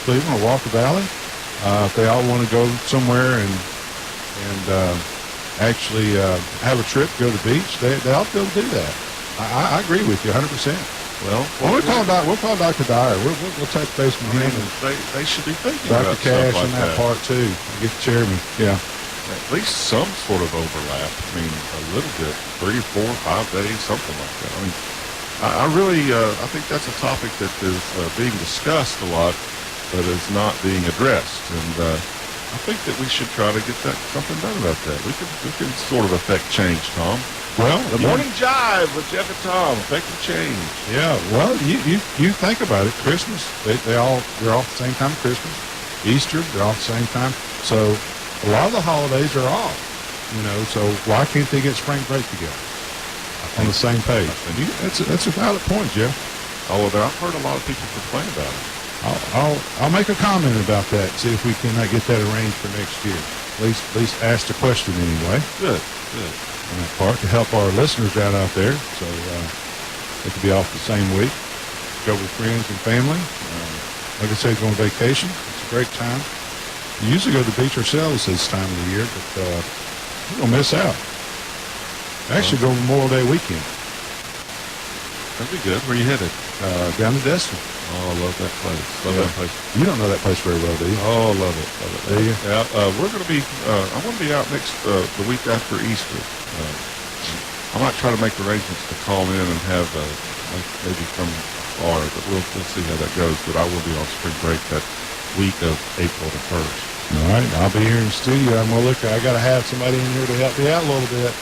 Cleveland or Walker Valley, if they all want to go somewhere and actually have a trip, go to the beach, they ought to be able to do that. I agree with you 100%. Well, we'll call Dr. Dyer. We'll touch base with him. They should be thinking Dr. about Cash stuff like and that part too. Get the chairman. Yeah. At least some sort of overlap. I mean, a little bit, 3, 4, 5 days, something like that. I mean, I really, I think that's a topic that is being discussed a lot, but is not being addressed. And I think that we should try to get something done about that. We can sort of affect change, Tom. Well, the morning jive with Jeff and Tom, affecting change. Yeah. Well, you think about it. Christmas, they're all at the same time. Christmas, Easter, they're all at the same time. So a lot of the holidays are off. So why can't they get spring break together on the same page? That's a valid point, Jeff. Oh, well, I've heard a lot of people complain about it. I'll make a comment about that. See if we can get that arranged for next year. At least ask the question anyway. Good. On that part to help our listeners out there, so they could be off the same week. Go with friends and family. Like I said, go on vacation. It's a great time. We usually go to the beach ourselves this time of the year, but we're gonna miss out. Actually, go Memorial Day weekend. That'd be good. Where you headed? Down to Destin. Oh, I love that place. Love that place. You don't know that place very well, do you? Oh, love it. Do you? Yeah. We're going to be. I want to be out the week after Easter. I might try to make arrangements to call in and have maybe from afar, but we'll see how that goes. But I will be on spring break that week of April the 1st. All right, I'll be here in the studio. I'm gonna look. I gotta have somebody in here to help me out a little bit.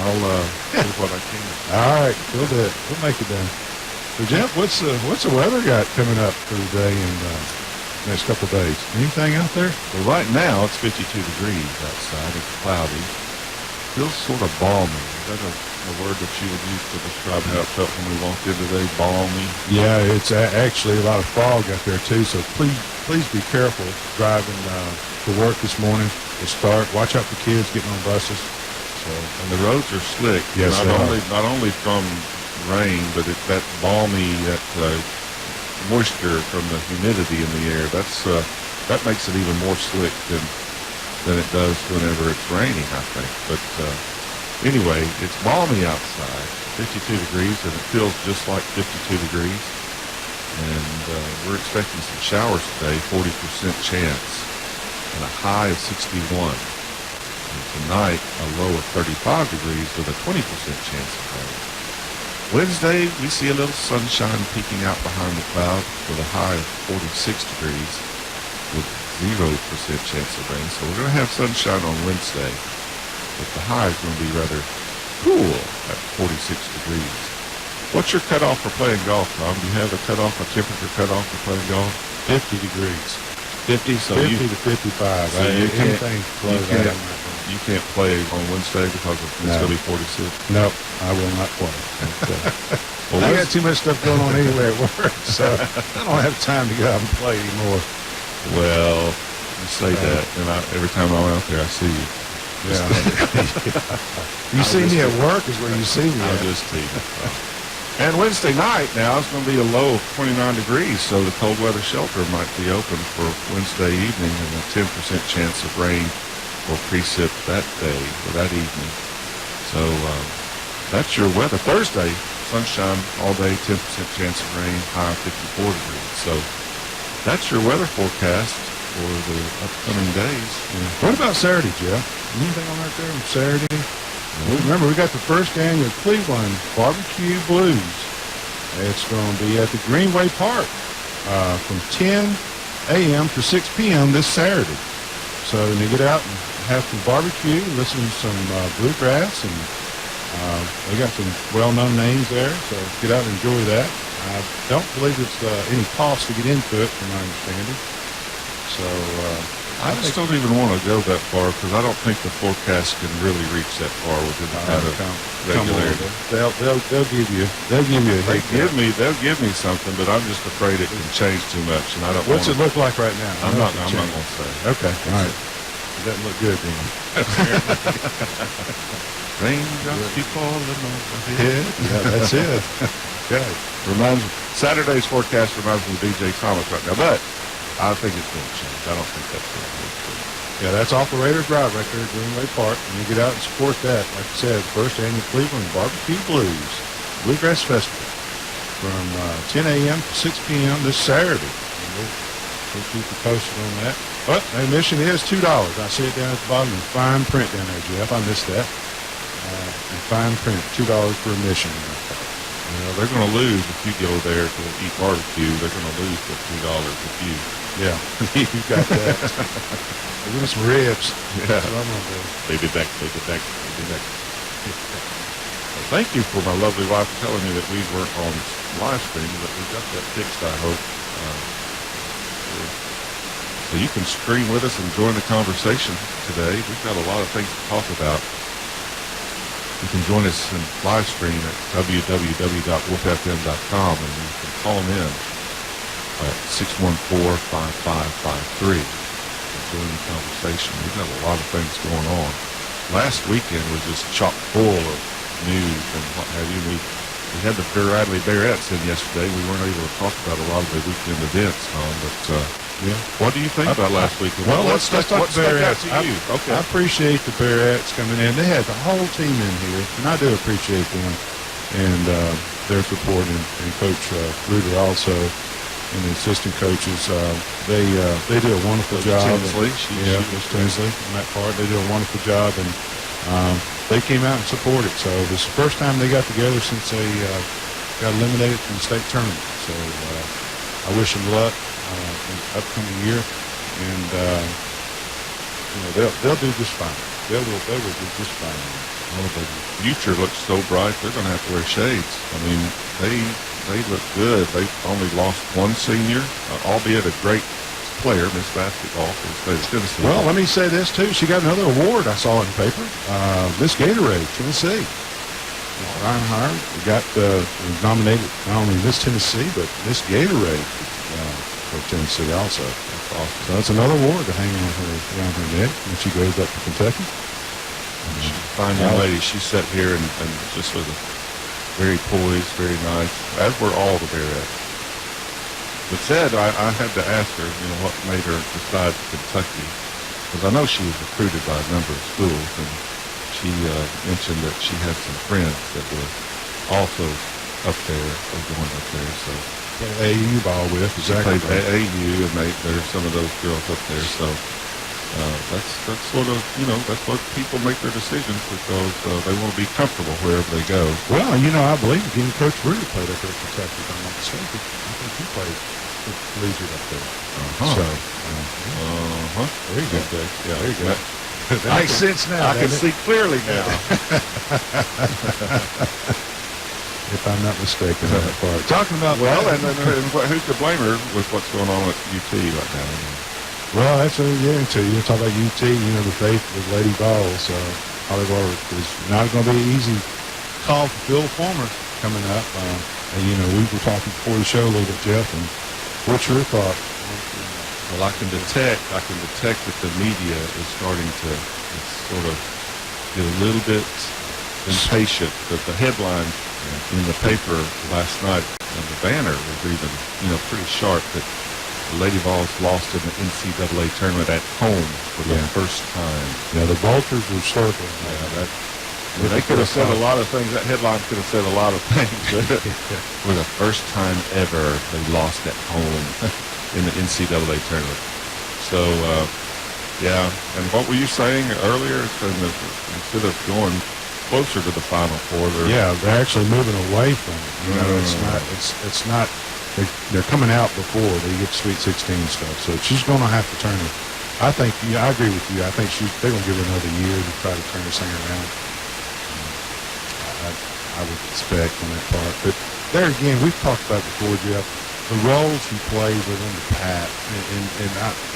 I'll do what I can. All right, we'll do it. We'll make it done. So Jeff, what's the weather got coming up for today and next couple of days? Anything out there? Well, right now it's 52 degrees outside. It's cloudy. Feels sort of balmy. Is that a word that you would use to describe how it felt when we walked in today? Balmy. Yeah, it's actually a lot of fog out there too. So please be careful driving to work this morning. Watch out for kids getting on buses. And the roads are slick. Yes, not only from rain, but that balmy, that moisture from the humidity in the air. That makes it even more slick than it does whenever it's raining, I think. But anyway, it's balmy outside, 52 degrees, and it feels just like 52 degrees. And we're expecting some showers today, 40% chance, and a high of 61. And tonight, a low of 35 degrees with a 20% chance of rain. Wednesday, we see a little sunshine peeking out behind the cloud with a high of 46 degrees with 0% chance of rain. So we're going to have sunshine on Wednesday, but the high is going to be rather cool at 46 degrees. What's your cutoff for playing golf, Tom? Do you have a temperature cutoff for playing golf? 50 degrees. 50, so 50 to 55. So you can't play on Wednesday because it's going to be 46? No, I will not play. Well, I got too much stuff going on anyway at work, so I don't have time to go out and play anymore. Well, you say that, and every time I'm out there, I see you. Yeah. You see me at work is where you see me. I'll just tease. And Wednesday night now is going to be a low of 29 degrees, so the cold weather shelter might be open for Wednesday evening, and a 10% chance of rain or precip that day or that evening. So that's your weather. Thursday, sunshine all day, 10% chance of rain, high 54 degrees. So that's your weather forecast for the upcoming days. What about Saturday, Jeff? Anything on that there on Saturday? Remember, we got the first annual Cleveland Barbecue Blues. It's going to be at the Greenway Park from 10 a.m. to 6 p.m. this Saturday. So you get out and have some barbecue, listen to some bluegrass, and they got some well-known names there. So get out and enjoy that. I don't believe it's any cost to get into it, from my understanding. So I just don't even want to go that far because I don't think the forecast can really reach that far within the kind of regularity. They'll give you a They'll give me something, but I'm just afraid it can change too much, and I don't. What's it look like right now? I'm not going to say. Okay, all right. It doesn't look good, then. Raindrops keep falling on my head. Yeah, that's it. Okay. Saturday's forecast reminds me of DJ Thomas right now, but I think it's going to change. I don't think that's going to change. Yeah, that's off the Raiders Drive right there at Greenway Park. And you get out and support that. Like I said, first annual Cleveland Barbecue Blues Bluegrass Festival from 10 a.m. to 6 p.m. this Saturday. And we'll keep you posted on that. But admission is $2. I see it down at the bottom in fine print down there, Jeff. I missed that. In fine print, $2 per admission. You know, they're going to lose if you go there to eat barbecue. They're going to lose for $2 if you. Yeah, you got that. Give me some ribs. Yeah. That's what I'm going to do. Baby back. Well, thank you for my lovely wife telling me that we weren't on live stream, but we got that fixed, I hope. So you can stream with us and join the conversation today. We've got a lot of things to talk about. You can join us in live stream at www.wolffm.com, and you can call in at 614-5553 and join the conversation. We've got a lot of things going on. Last weekend was just chock full of news and what have you. We had the Radley Bearettes in yesterday. We weren't able to talk about a lot of the weekend events, Tom, but yeah. What do you think about last weekend? Well, let's talk Bearettes. Okay. I appreciate the Bearettes coming in. They had the whole team in here, and I do appreciate them and their support, and Coach Ruder also, and the assistant coaches. They do a wonderful job. Tinsley, Miss Tinsley on that part. They do a wonderful job, and they came out and supported. So this is the first time they got together since they got eliminated from the state tournament. So I wish them luck in the upcoming year, and they'll do just fine. They will do just fine. Oh, the future looks so bright. They're going to have to wear shades. I mean, they look good. They've only lost one senior, albeit a great player, Miss Basketball for the state of Tennessee. Well, let me say this too. She got another award. I saw it in the paper. Miss Gatorade, Tennessee. Ryan Howard got nominated not only Miss Tennessee but Miss Gatorade for Tennessee also. That's awesome. So that's another award to hang around her neck when she goes up to Kentucky. Fine young lady. She sat here and just was very poised, very nice, as were all the Bearettes. But said, I had to ask her, what made her decide Kentucky, because I know she was recruited by a number of schools, and she mentioned that she had some friends that were also up there, or going up there, so. AAU ball with, exactly. She played AAU, and there's some of those girls up there, so that's sort of, that's what people make their decisions, because they want to be comfortable wherever they go. Well, I believe again, Coach Rudy played up there at Kentucky, if I'm not mistaken. I think he played collegiate up there. So, there you go. Okay. Yeah, there you go. That makes sense now. I can see clearly now. If I'm not mistaken on that part. Talking about and who's to blame her with what's going on at UT right now? Well, that's what we're getting to. You talk about UT, the faith with Lady Balls. Holly Barber is not going to be an easy call for Phil Former coming up. And we were talking before the show a little bit, Jeff, and what's your thought? Well, I can detect that the media is starting to sort of get a little bit impatient. That the headline in the paper last night and the banner was even, pretty sharp that the Lady Vols lost in the NCAA tournament at home for the first time. Yeah, the Vultures were circling. Yeah, they could have said a lot of things. That headline could have said a lot of things. For the first time ever, they lost at home in the NCAA tournament. So, and what were you saying earlier? Instead of going closer to the Final Four, they're actually moving away from it. It's not. They're coming out before they get Sweet 16 stuff. So she's going to have to turn it. I think. I agree with you. I think they're going to give her another year to try to turn this thing around. I would expect on that part. But there again, we've talked about before, Jeff, the roles he played within the Pat,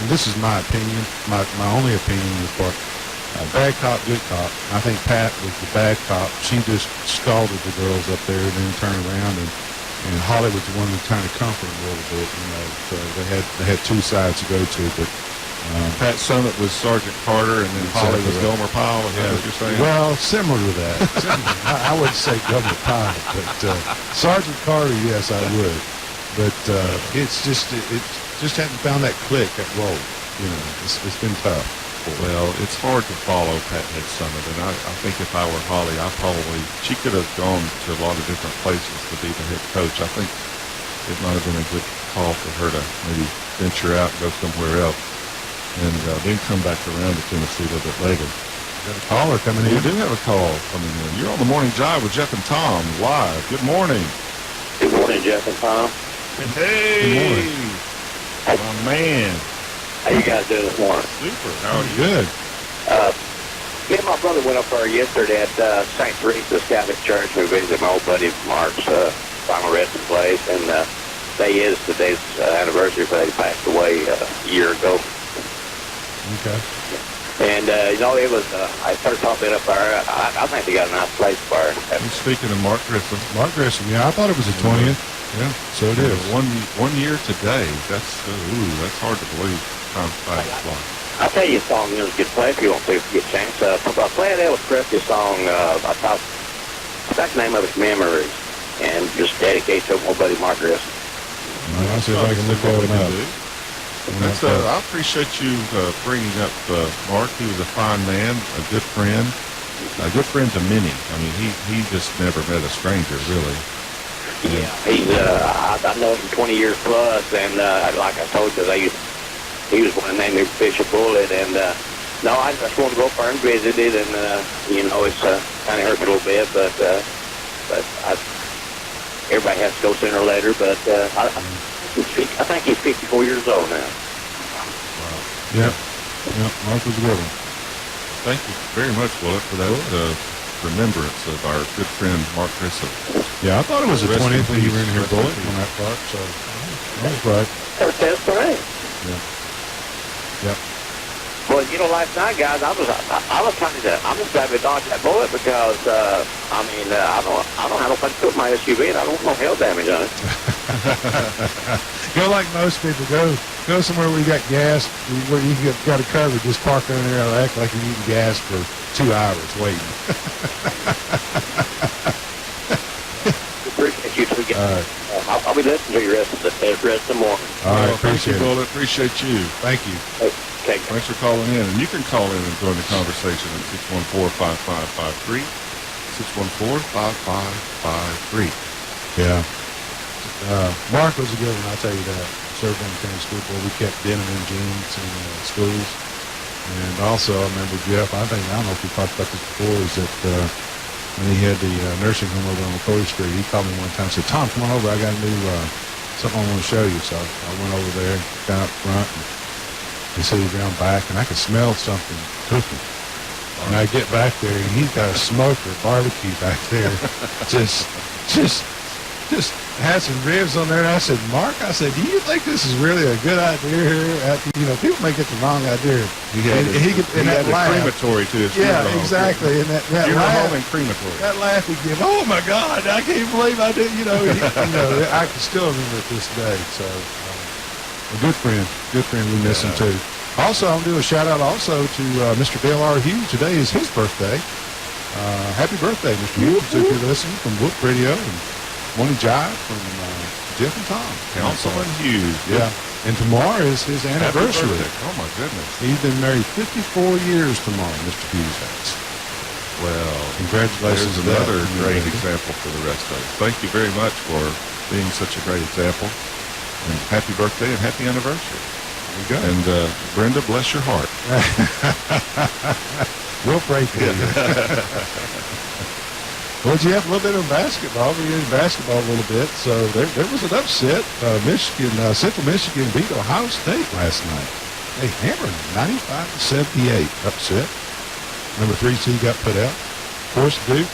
and this is my opinion, my only opinion is part. Bad cop, good cop. I think Pat was the bad cop. She just scalded the girls up there and then turned around, and Holly was the one that kind of comforted them a little bit, So they had two sides to go to, but Pat Summit was Sergeant Carter, and then Holly was Exactly right. Gomer Pyle. Is that what you're saying? Well, similar to that. I wouldn't say Governor Pyle, but Sergeant Carter, yes, I would. But it's just it just hadn't found that click, that role. You know, it's been tough. Well, it's hard to follow Pat Head Summit, and I think if I were Holly, she could have gone to a lot of different places to be the head coach. I think it might have been a good call for her to maybe venture out and go somewhere else, and then come back around to Tennessee a little bit later. Got a caller coming in. We do have a call coming in. You're on the Morning Jive with Jeff and Tom live. Good morning. Good morning, Jeff and Tom. Hey, Good my man. How you guys doing this morning? Super. How are you? Good. Me and my brother went up there yesterday at St. Teresa's Catholic Church. We visited my old buddy Mark's final resting place, and today is today's anniversary, but he passed away a year ago. Okay. And, it was, I started talking up there. I think they got a nice place for her. I'm speaking of Mark Grissom. Mark Grissom, yeah, I thought it was the 20th. Yeah, so it is. One year today. That's hard to believe. Time flies. I'll tell you a song, it's a good play if you want to get a chance. Play an Elvis Presley song, I forgot the name of his Memories, and just dedicate to my buddy Mark Grissom. I'll see if I can look that one up. I appreciate you bringing up Mark. He was a fine man, a good friend to many. I mean, he just never met a stranger, really. Yeah, he's I know him 20 years plus, and like I told you, he was one named me Bishop Bullet, and no, I just wanted to go up there and visit it, and it's kind of hurt me a little bit, but everybody has to go sooner or later. But I think he's 54 years old now. Wow. Yeah, Mark was a good one. Thank you very much, Willett, for that remembrance of our good friend Mark Grissom. Yeah, I thought it was the Rest in 20th when you peace. were in here, Rest in Bullet, peace. on that part, so that was right. That's right. Yep. Well, last night, guys, I'm just glad we dodged that bullet because I don't have no place to put my SUV, and I don't want no hail damage on it. Go like most people. Go somewhere where you got gas, where you got it covered. Just park in there and act like you're eating gas for 2 hours waiting. Appreciate you two guys. All right. I'll be listening to you rest of the morning. All right, Thank you, appreciate it. Bullet. Appreciate you. Thank you. Okay. Thanks for calling in. And you can call in and join the conversation at 614-5553. 614-5553. Yeah. Mark was a good one, I'll tell you that. Served on the county school board. We kept denim and jeans in schools. And also, I remember Jeff, I don't know if we talked about this before, is that when he had the nursing home over on McCoy Street, he called me one time and said, Tom, come on over. I got a new, something I want to show you. So I went over there, got up front, and he said he's around back, and I could smell something cooking. And I get back there, and he's got a smoker barbecue back there. just had some ribs on there. And I said, Mark, do you think this is really a good idea here? People may get the wrong idea. He had a crematory to his Yeah, funeral home. exactly. And that Funeral laugh, home and crematory. that laugh he gave, oh my God, I can't believe I did. I can still remember it this day. So, a good friend. We miss him too. Also, I'm going to do a shout out also to Mr. Dale R. Hughes. Today is his birthday. Happy birthday, Mr. Hughes. If you're listening from Whoop Radio and Morning Jive from Jeff and Tom. Councilman Hughes. Yeah. And tomorrow is his anniversary. Oh, my goodness. He's been married 54 years tomorrow, Mr. Hughes has. Well, Congratulations there's to that. another great example for the rest of us. Thank you very much for being such a great example. And happy birthday and happy anniversary. There you go. And Brenda, bless your heart. We'll pray for you. Well, you have a little bit of basketball. We did basketball a little bit. So there was an upset. Central Michigan beat Ohio State last night. They hammered them, 95-78. Upset. Number 3 seed got put out. Of course, Duke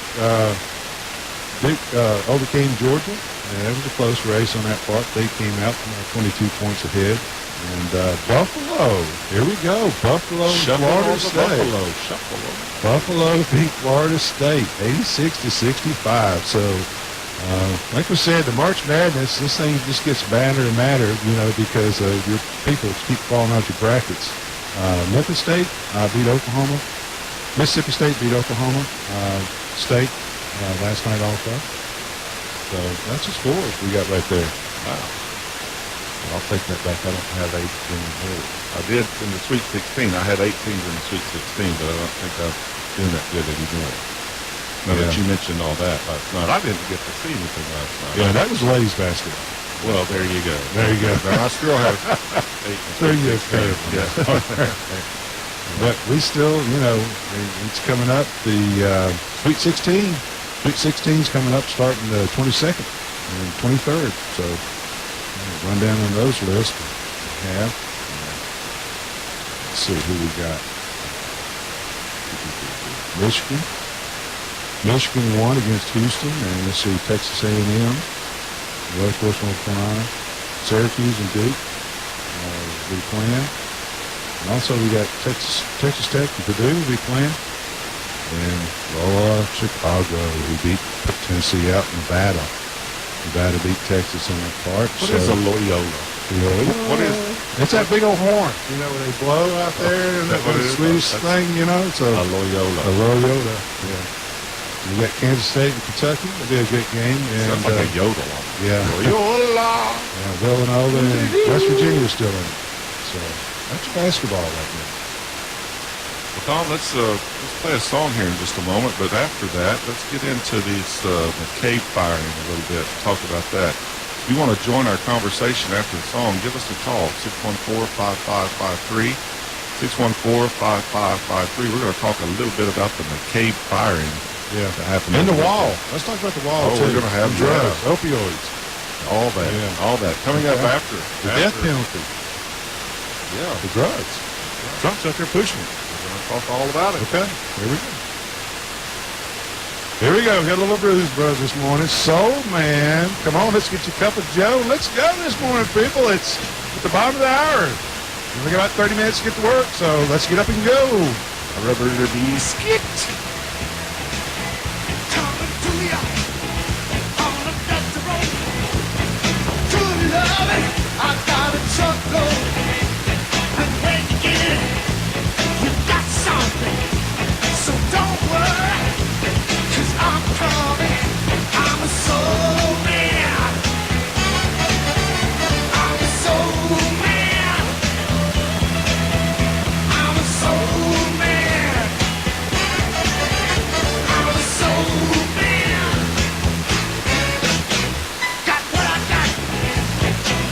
overcame Georgia. And it was a close race on that part. They came out 22 points ahead. And Buffalo, here we go. Buffalo, Florida State. Buffalo beat Florida State, 86-65. So, like we said, the March Madness, this thing just gets badder and madder, because your people keep falling out your brackets. Memphis State beat Oklahoma. Mississippi State beat Oklahoma State last night also. So that's the scores we got right there. Wow. I'll take that back. I don't have 18 here. I did in the Sweet 16. I had 18 in the Sweet 16, but I don't think I'm doing that good anymore. Now that you mentioned all that last night, I didn't get to see anything last night. Yeah, that was ladies basketball. Well, there you go. There you go. Now, I still have 8 There you go. Yeah. But we still, it's coming up. The Sweet 16. Sweet 16 is coming up starting the 22nd and 23rd. So run down on those lists. Yeah. Let's see who we got. Michigan. Michigan won against Houston, and let's see Texas A&M. Of course, North Carolina, Syracuse, and Duke will be playing. And also we got Texas Tech and Purdue will be playing. And Loyola Chicago, who beat Tennessee out in Nevada. Nevada beat Texas in that part. What is a Loyola? What is? It's that big old horn, where they blow out there, and that Swedish thing, It's A Loyola. A Loyola, yeah. We got Kansas State and Kentucky. It'll be a good game. And, sounds like a yodel on it. Yeah. Loyola. Yeah, Villanova and West Virginia is still in it. So that's basketball right now. Well, Tom, let's play a song here in just a moment. But after that, let's get into these McCabe firing a little bit. Talk about that. If you want to join our conversation after the song, give us a call, 614-5553. 614-5553. We're going to talk a little bit about the McCabe firing. Yeah. That happened And in the wall. Let's talk about the wall, too. We're going to have drugs, opioids. All that. Yeah. All that. Coming up after. The death penalty. Yeah. The drugs. Trump's up there pushing it. We're going to talk all about it. Okay. Here we go. Here we go. Got a little Blues Brothers this morning. Soul Man. Come on, let's get you a cup of Joe. Let's go this morning, people. It's at the bottom of the hour. We got about 30 minutes to get to work, so let's get up and go. A rubber biscuit.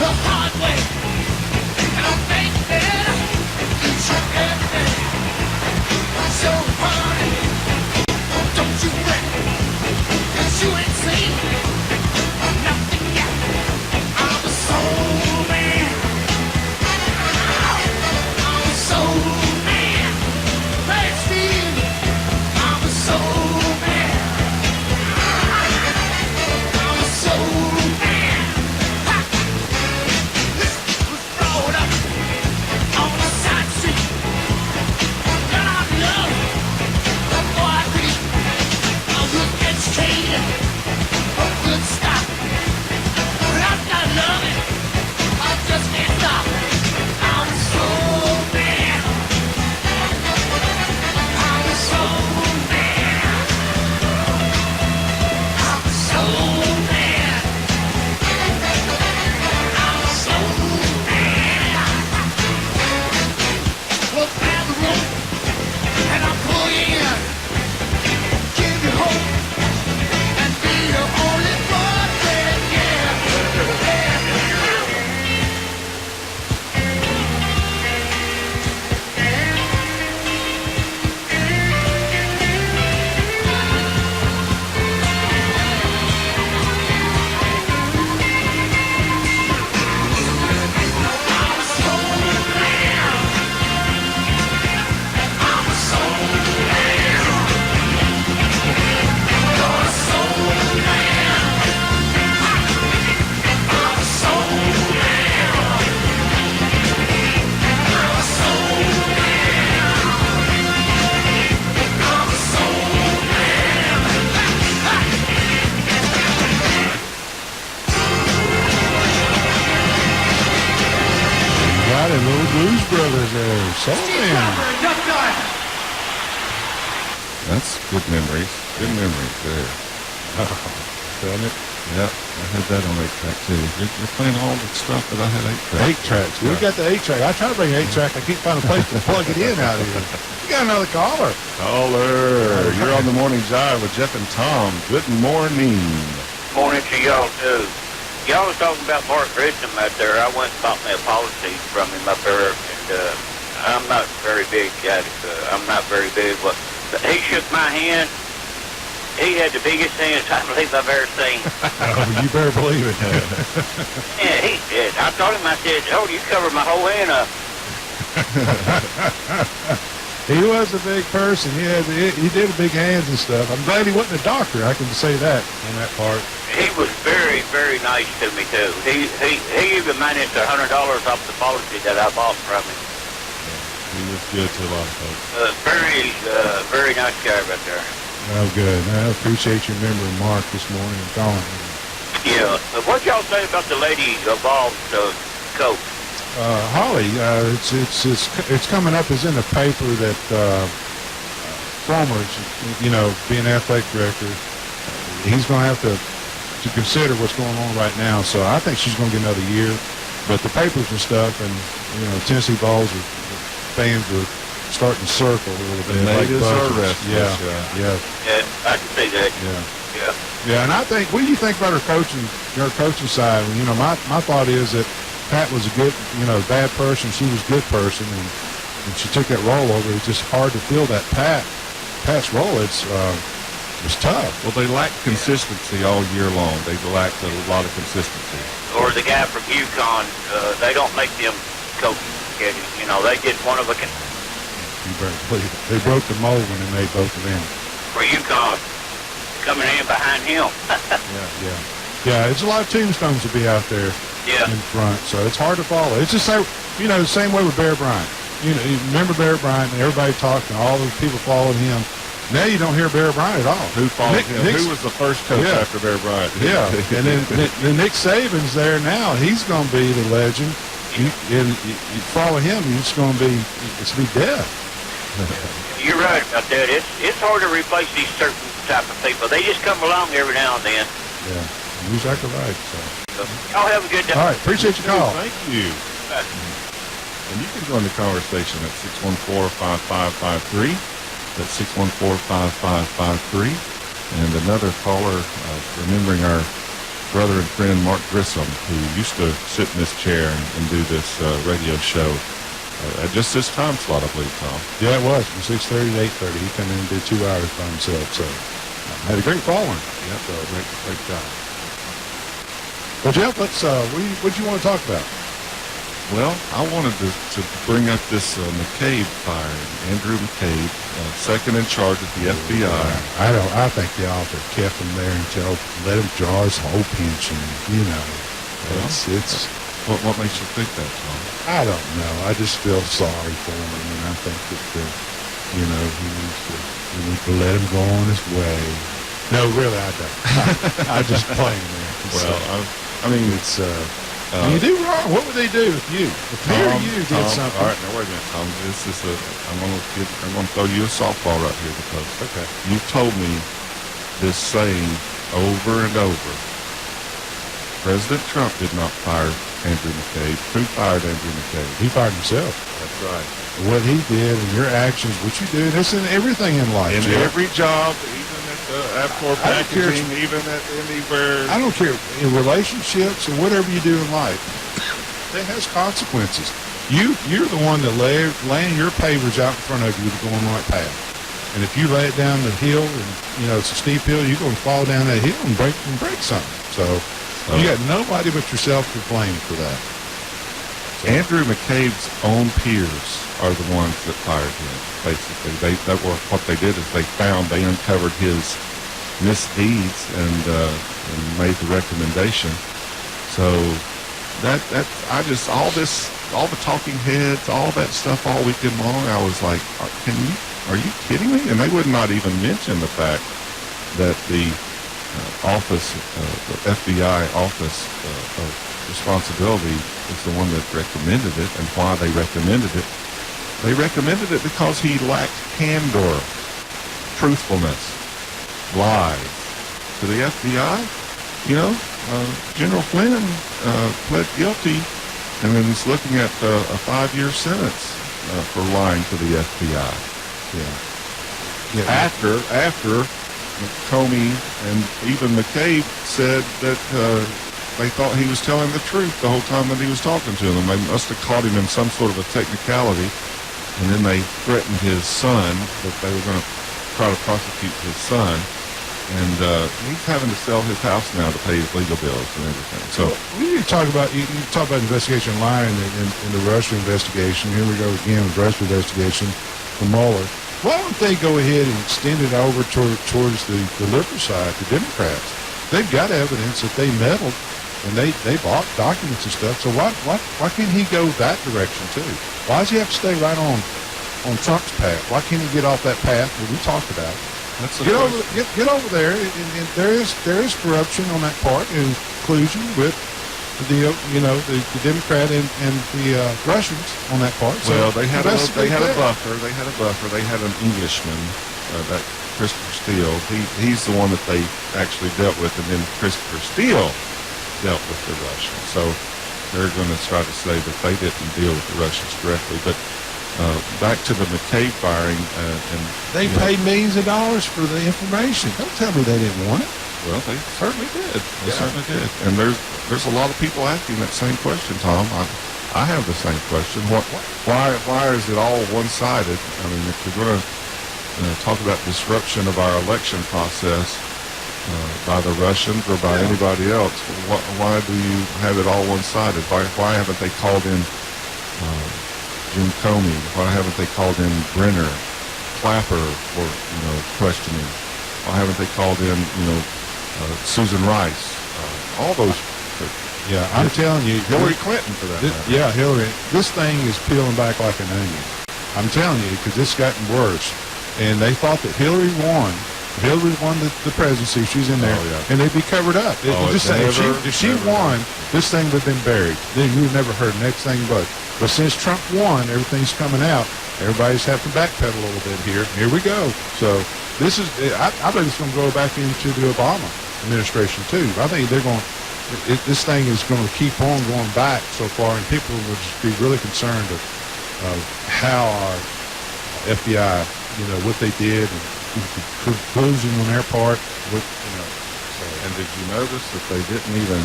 The Blues Brothers there. Soul Man. That's good memories. Good memories there. Done it. Yeah, I had that on 8-track too. You're playing all the stuff that I had 8-track. 8 tracks. We got the 8 track. I try to bring 8 track. I keep finding a place to plug it in out here. You got another caller. Caller, you're on the Morning Jive with Jeff and Tom. Good morning. Morning to y'all, too. Y'all was talking about Mark Grissom out there. I went and bought me a policy from him up there, and I'm not very big at it. I'm not very big, but he shook my hand. He had the biggest hands I believe I've ever seen. Oh, you better believe it. Yeah, he did. I told him, I said, oh, you covered my whole hand up. He was a big person. He did big hands and stuff. I'm glad he wasn't a doctor. I can say that on that part. He was very, very nice to me, too. He even managed $100 off the policy that I bought from him. He was good to a lot of folks. Very nice guy right there. Oh, good. I appreciate you remembering Mark this morning and calling him. Yeah. What y'all say about the lady involved coach? Holly, it's coming up as in the paper that Fulmer, being athletic director, he's going to have to consider what's going on right now. So I think she's going to get another year. But the papers and stuff, and Tennessee Vols fans are starting to circle a little bit. The natives are restless. Yeah. Yeah, I can see that. Yeah, and I think, what do you think about her coaching side? My thought is that Pat was a good, bad person. She was a good person, and she took that role over. It's just hard to fill that Pat's role. It's tough. Well, they lacked consistency all year long. They lacked a lot of consistency. Or the guy from UConn, they don't make them coaches. They get one of a kind. You better believe it. They broke the mold when they made both of them. For UConn, coming in behind him. Yeah, it's a lot of tombstones to be out there in front, so it's hard to follow. It's just so, the same way with Bear Bryant. You remember Bear Bryant, and everybody talked, and all the people followed him. Now you don't hear Bear Bryant at all. Who followed him? Who was the first coach after Bear Bryant? Yeah, and then Nick Saban's there now. He's going to be the legend. You follow him, it's going to be death. You're right about that. It's hard to replace these certain type of people. They just come along every now and then. Yeah, you're exactly right. So. Y'all have a good day. All right, appreciate your call. Thank you. And you can join the conversation at 614-5553. That's 614-5553. And another caller, remembering our brother and friend Mark Grissom, who used to sit in this chair and do this radio show. At just this time slot, I believe, Tom. Yeah, it was from 6:30 to 8:30. He came in and did 2 hours by himself. So had a great following. Yep, great job. Well, Jeff, let's. What do you want to talk about? Well, I wanted to bring up this McCabe firing. Andrew McCabe, second in charge at the FBI. I think they ought to have kept him there until let him draw his whole pension. It's. What makes you think that, Tom? I don't know. I just feel sorry for him, and I think that we need to let him go on his way. No, really, I don't. I just playing there. Well, I mean, it's. You do wrong. What would they do if you? If me or you did something? All right, now wait a minute, Tom. I'm going to throw you a softball right here because you've told me this saying over and over. President Trump did not fire Andrew McCabe. Who fired Andrew McCabe? He fired himself. That's right. What he did and your actions, what you do, that's in everything in life. In every job, even at the Avcor packaging, even at anywhere. I don't care. In relationships or whatever you do in life, that has consequences. You're the one that laying your pavers out in front of you to go on the right path. And if you lay it down the hill and, it's a steep hill, you're going to fall down that hill and break something. So you got nobody but yourself to blame for that. Andrew McCabe's own peers are the ones that fired him, basically. What they did is they uncovered his misdeeds and made the recommendation. So all the talking heads, all that stuff all weekend long, I was like, are you kidding me? And they would not even mention the fact that the office, the FBI office of responsibility is the one that recommended it, and why they recommended it. They recommended it because he lacked candor, truthfulness, lies. To the FBI, General Flynn pled guilty and then he's looking at a 5-year sentence for lying to the FBI. Yeah. After Comey and even McCabe said that they thought he was telling the truth the whole time that he was talking to them. They must have caught him in some sort of a technicality, and then they threatened his son that they were going to try to prosecute his son. And he's having to sell his house now to pay his legal bills and everything. So we need to talk about investigation lying in the Russia investigation. Here we go again with Russia investigation from Mueller. Why don't they go ahead and extend it over towards the liberal side, the Democrats? They've got evidence that they meddled and they bought documents and stuff. So why can't he go that direction too? Why does he have to stay right on Trump's path? Why can't he get off that path that we talked about? Get over there, and there is corruption on that part, and collusion with the Democrat and the Russians on that part. So well, they had a buffer. They had an Englishman, that Christopher Steele. He's the one that they actually dealt with, and then Christopher Steele dealt with the Russians. So they're going to try to say that they didn't deal with the Russians directly, but. Back to the McCabe firing, and they paid millions of dollars for the information. Don't tell me they didn't want it. Well, they certainly did. They certainly did. And there's a lot of people asking that same question, Tom. I have the same question. Why is it all one-sided? I mean, if you're going to talk about disruption of our election process by the Russians or by anybody else, why do you have it all one-sided? Why haven't they called in Jim Comey? Why haven't they called in Brenner, Clapper for questioning? Why haven't they called in Susan Rice? All those. Yeah, I'm telling you, Hillary Clinton for that matter. Yeah, Hillary. This thing is peeling back like an onion. I'm telling you, because it's gotten worse. And they thought that Hillary won. Hillary won the presidency. She's in there, and they'd be covered up. If she won, this thing would have been buried. Then you would never heard the next thing but. But since Trump won, everything's coming out. Everybody's having to backpedal a little bit here. Here we go. So this is, I believe it's going to go back into the Obama administration too. I think they're going. This thing is going to keep on going back so far, and people will just be really concerned of how our FBI, what they did, and collusion on their part. And did you notice that they didn't even,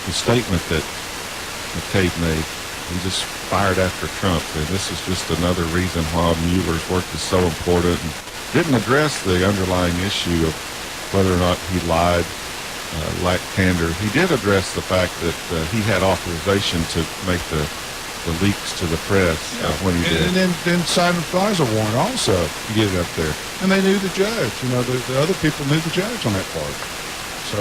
the statement that McCabe made, he just fired after Trump, and this is just another reason why Mueller's work is so important, and didn't address the underlying issue of whether or not he lied, lacked candor. He did address the fact that he had authorization to make the leaks to the press when he did. And then signed the FISA warrant also to get it up there. And they knew the judge. The other people knew the judge on that part. So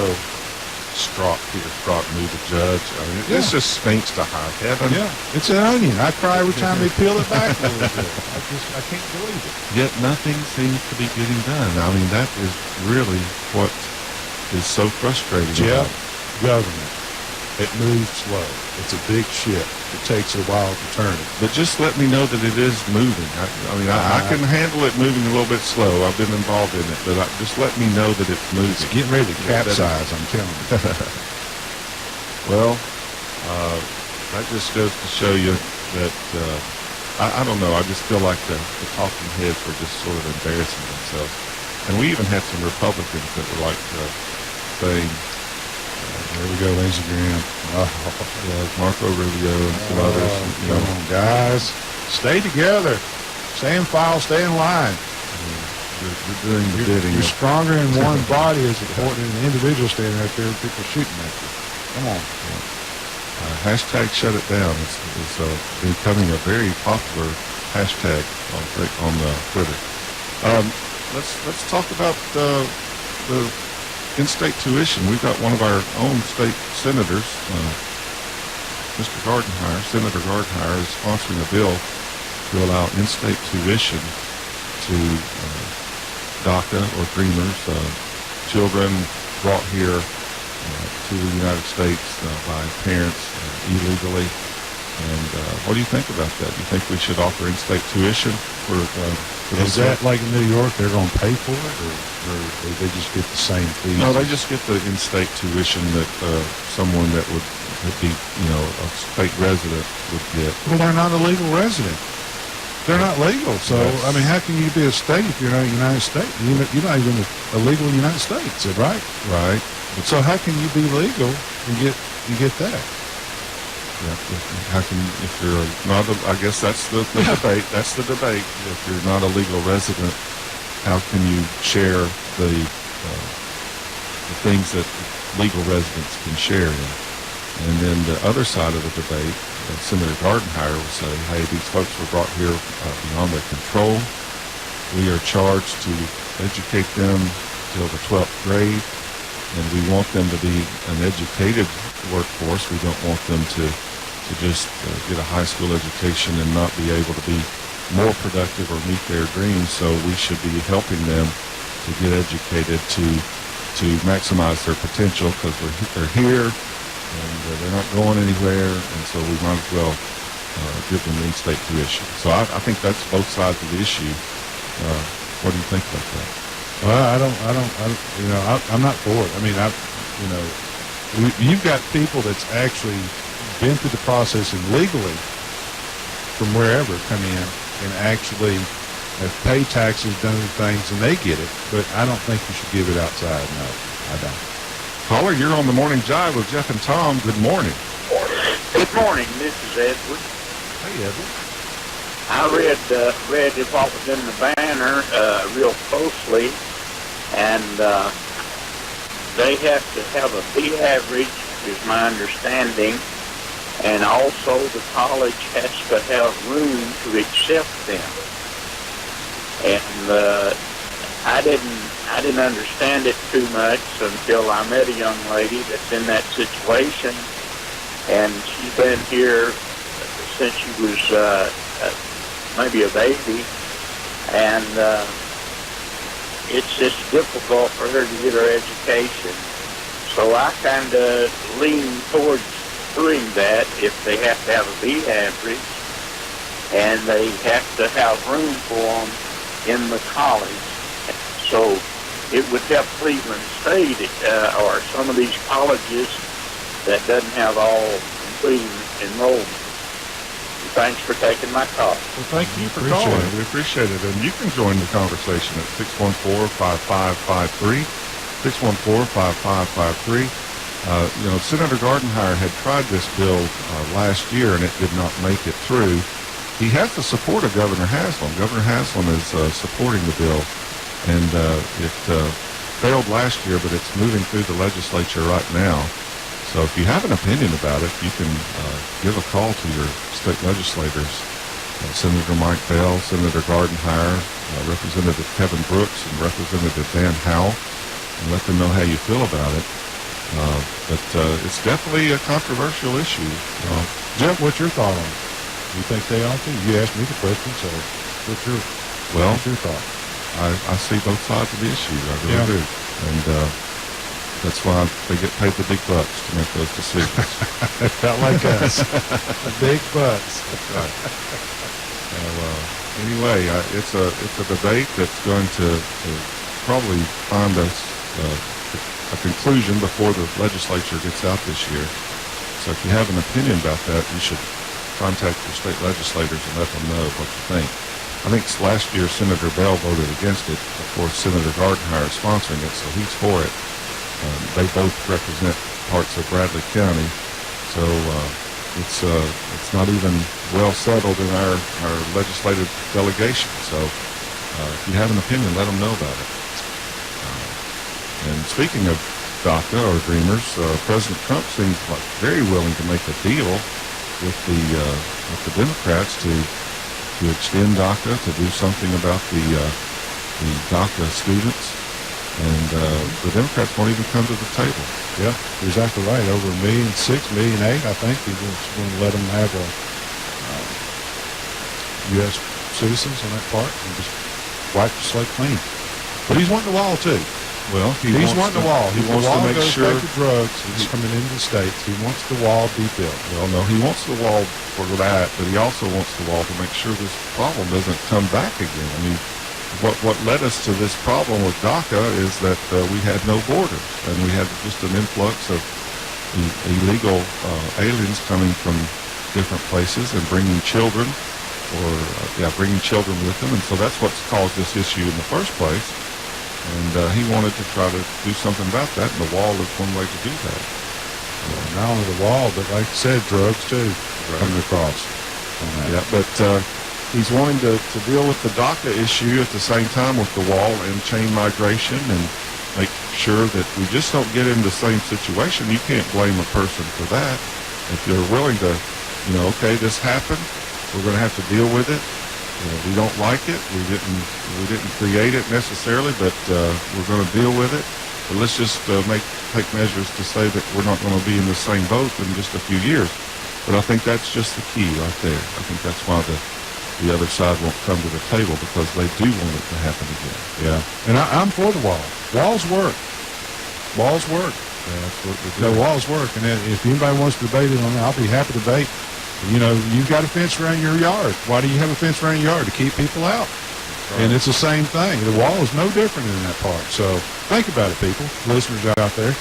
Peter Strzok knew the judge. I mean, this just stinks to high heaven. Yeah, it's an onion. I cry every time they peel it back a little bit. I can't believe it. Yet nothing seems to be getting done. I mean, that is really what is so frustrating. Jeff, government, it moves slow. It's a big ship. It takes a while to turn it. But just let me know that it is moving. I can handle it moving a little bit slow. I've been involved in it. But just let me know that it's moving. It's getting ready to capsize, I'm telling you. Well, that just goes to show you that, I don't know, I just feel like the talking heads were just sort of embarrassing themselves. And we even had some Republicans that were like saying, there we go, Lindsey Graham. Marco Rubio and some others. Come on, guys. Stay together. Stay in file. Stay in line. You're doing the bidding. You're stronger in one body as important than an individual standing out there with people shooting at you. Come on. Hashtag shut it down. It's becoming a very popular hashtag on Twitter. Let's talk about the in-state tuition. We've got one of our own state senators, Mr. Gardenhire, Senator Gardenhire, is sponsoring a bill to allow in-state tuition to DACA or Dreamers, children brought here to the United States by parents illegally. And what do you think about that? Do you think we should offer in-state tuition for those? Is that like in New York, they're going to pay for it, or they just get the same fees? No, they just get the in-state tuition that someone that would be, a state resident would get. Well, they're not a legal resident. They're not legal. So, Yes. I mean, how can you be a state if you're not a United States? You're not even a legal United States, right? Right. So how can you be legal and get that? Yeah. How can if you're not? I guess that's the debate. That's the debate. If you're not a legal resident, how can you share the things that legal residents can share in? And then the other side of the debate, Senator Gardenhire would say, "Hey, these folks were brought here beyond their control. We are charged to educate them till the 12th grade, and we want them to be an educated workforce. We don't want them to just get a high school education and not be able to be more productive or meet their dreams. So we should be helping them to get educated to maximize their potential because they're here and they're not going anywhere, and so we might as well give them in-state tuition." So I think that's both sides of the issue. What do you think about that? Well, I'm not for it. I mean, you've got people that's actually been through the process and legally from wherever come in and actually have paid taxes, done things, and they get it. But I don't think you should give it outside. No, I don't. Caller, you're on the Morning Jive with Jeff and Tom. Good morning. Good morning. This is Edward. Hey, Edward. I read what was in the banner real closely, and they have to have a B average, is my understanding, and also the college has to have room to accept them. And I didn't understand it too much until I met a young lady that's in that situation, and she's been here since she was maybe a baby, and it's just difficult for her to get her education. So I kind of lean towards doing that if they have to have a B average, and they have to have room for them in the college. So it would help Cleveland State or some of these colleges that doesn't have all complete enrollment. Thanks for taking my call. Well, thank you for calling. We appreciate it. And you can join the conversation at 614-5553, 614-5553. Senator Gardenhire had tried this bill last year, and it did not make it through. He has the support of Governor Haslam. Governor Haslam is supporting the bill, and it failed last year, but it's moving through the legislature right now. So if you have an opinion about it, you can give a call to your state legislators, Senator Mike Bell, Senator Gardenhire, Representative Kevin Brooks, and Representative Dan Howell, and let them know how you feel about it. But it's definitely a controversial issue. Jeff, what's your thought on it? You think they ought to? You asked me the question, so what's your thought? I see both sides of the issue. I really do. And that's why they get paid the big bucks to make those decisions. It felt like us. Big bucks. That's right. Anyway, it's a debate that's going to probably find us a conclusion before the legislature gets out this year. So if you have an opinion about that, you should contact your state legislators and let them know what you think. I think last year Senator Bell voted against it. Of course, Senator Gardenhire is sponsoring it, so he's for it. They both represent parts of Bradley County, so it's not even well settled in our legislative delegation. So if you have an opinion, let them know about it. And speaking of DACA or Dreamers, President Trump seems like very willing to make a deal with the Democrats to extend DACA, to do something about the DACA students. And the Democrats won't even come to the table. Yeah, you're exactly right. Over 1,600,000, 1,800,000, I think he's going to let them have U.S. citizens on that part and just wipe the slate clean. But he's wanting the wall too. Well, He's wanting the wall. He wants the wall to make goes sure. back to drugs. He's coming into the States. He wants the wall to be built. Well, no, he wants the wall for that, but he also wants the wall to make sure this problem doesn't come back again. I mean, what led us to this problem with DACA is that we had no borders, and we had just an influx of illegal aliens coming from different places and bringing children, bringing children with them, and so that's what's caused this issue in the first place. And he wanted to try to do something about that, and the wall is one way to do that. Not only the wall, but like I said, drugs too, coming across. Yeah, but he's wanting to deal with the DACA issue at the same time with the wall and chain migration and make sure that we just don't get in the same situation. You can't blame a person for that. If you're willing to, okay, this happened, we're going to have to deal with it. We don't like it. We didn't create it necessarily, but we're going to deal with it. But let's just take measures to say that we're not going to be in the same boat in just a few years. But I think that's just the key right there. I think that's why the other side won't come to the table, because they do want it to happen again. Yeah, and I'm for the wall. Walls work. Walls work. Yeah, that's what we do. The walls work, and if anybody wants to debate it on that, I'll be happy to debate. You've got a fence around your yard. Why do you have a fence around your yard? To keep people out. Right. And it's the same thing. The wall is no different in that part. So think about it, people, listeners out there.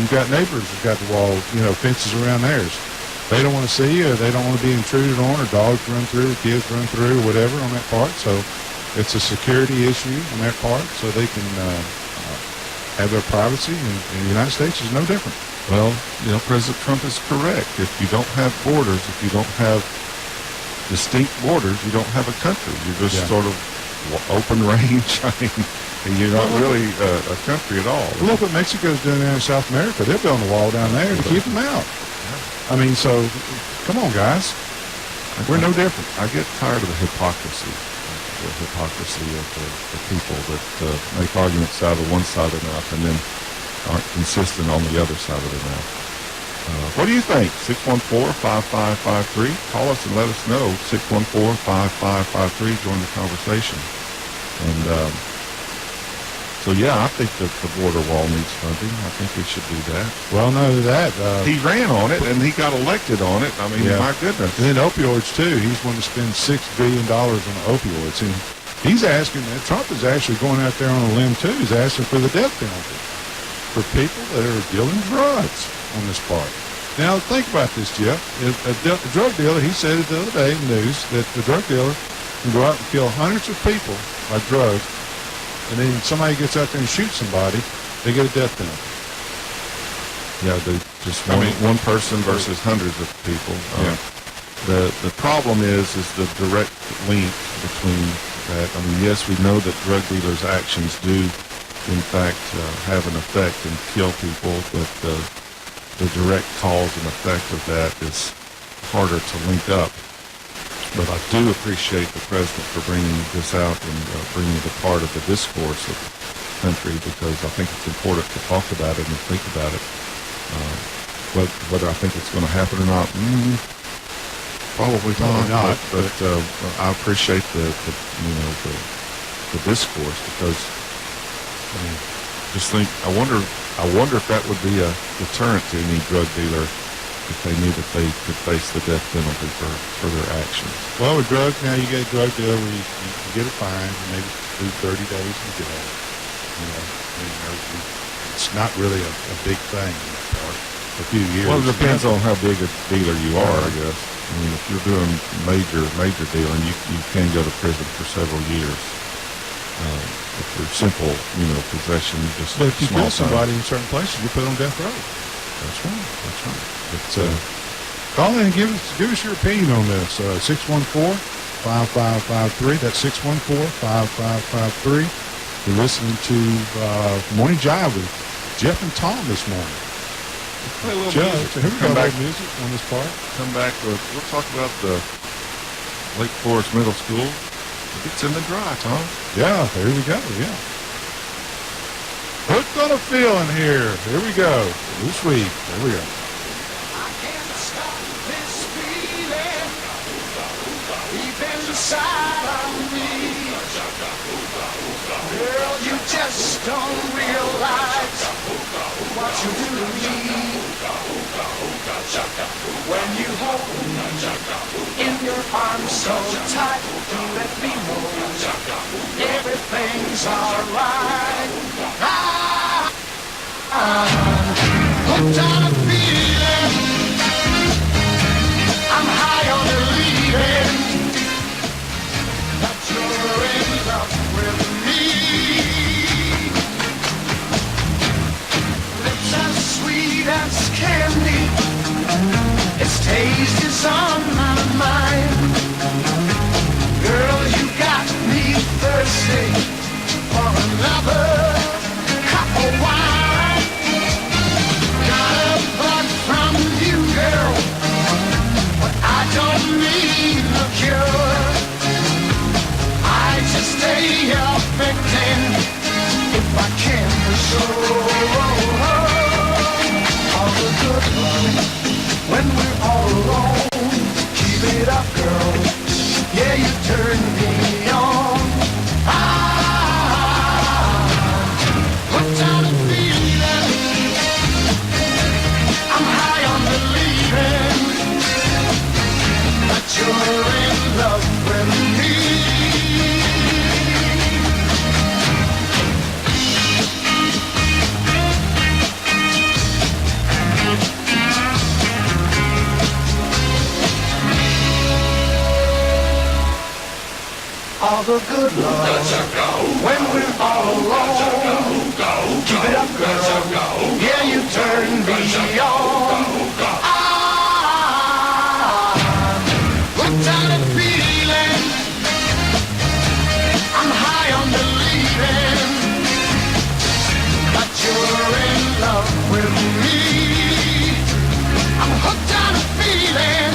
You've got neighbors that got the wall, fences around theirs. They don't want to see you. They don't want to be intruded on, or dogs run through, or kids run through, or whatever on that part. So it's a security issue on that part, so they can have their privacy. And the United States is no different. Well, President Trump is correct. If you don't have borders, if you don't have distinct borders, you don't have a country. You're just sort of open range. And you're not really a country at all. Look what Mexico's doing there in South America. They're building a wall down there to keep them out. I mean, so come on, guys. We're no different. I get tired of the hypocrisy of the people that make arguments out of one side of the mouth and then aren't consistent on the other side of the mouth. What do you think? 614-5553. Call us and let us know. 614-5553. Join the conversation. And I think that the border wall needs funding. I think we should do that. Well, no, that. He ran on it, and he got elected on it. I mean, my goodness. And then opioids, too. He's wanting to spend $6 billion on opioids. And he's asking, Trump is actually going out there on a limb, too. He's asking for the death penalty for people that are dealing drugs on this part. Now, think about this, Jeff. A drug dealer, he said it the other day in the news, that the drug dealer can go out and kill hundreds of people by drugs, and then somebody gets out there and shoots somebody, they get a death penalty. Yeah, one person versus hundreds of people. The problem is the direct link between that. I mean, yes, we know that drug dealers' actions do in fact have an effect and kill people, but the direct cause and effect of that is harder to link up. But I do appreciate the president for bringing this out and bringing it a part of the discourse of the country, because I think it's important to talk about it and think about it. Whether I think it's going to happen or not, probably not. But I appreciate the discourse, because just think, I wonder if that would be a deterrent to any drug dealer if they knew that they could face the death penalty for their actions. Well, with drugs now, you get a drug dealer where you get a fine, maybe do 30 days in jail. It's not really a big thing in that part. A few years. Well, it depends on how big a dealer you are, I guess. I mean, if you're doing major dealing, you can go to prison for several years. If you're simple, possession, just but if you small kill somebody in certain places, you put on death row. That's right. But, call in and give us your opinion on this. 614-5553. That's 614-5553. You're listening to Morning Jive with Jeff and Tom this morning. Play a little music. Here we go, music on this part. Come back we'll talk about the Lake Forest Middle School. It's in the dry, Tom. Yeah, there we go, yeah. Hooked on a feeling here. Here we go. Blue Sweet. There we go. I can't stop this feeling deep inside of me. Yeah. don't realize what you do to me. When you hold me in your arms so tight, you let me know everything's alright. I'm hooked on a feeling, I'm high on believing that you're in love with me. Lips as sweet as candy, its taste is on my mind. Girl, you got me thirsty for another cup of wine. Got a bug from you, girl, but I don't need the cure. I just stay affecting if I can restore all the good love when we're all alone. Keep it up, girl. Yeah, you turn me on. Hooked on a feeling, I'm high on believing that you're in love with me. All the good love when we're all alone. Keep it up, girl. Yeah, you turn me on. Hooked on a feeling, I'm high on believing that you're in love with me. I'm hooked on a feeling,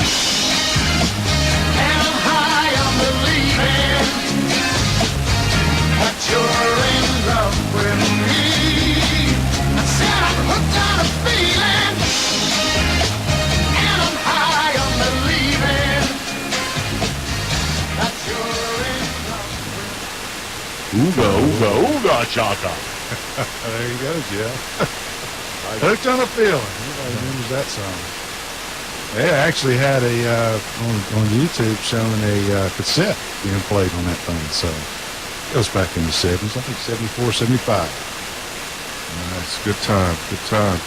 and I'm high on believing that you're in love with me. I said I'm hooked on a feeling, and I'm high on believing that you're in love with me. Ooga, ooga, ooga, chaka. There you go, Jeff. Hooked on a feeling. Everybody remembers that song. They actually had on YouTube showing a cassette being played on that thing. So it goes back in the 70s, I think 74, 75. Nice, good time, good time.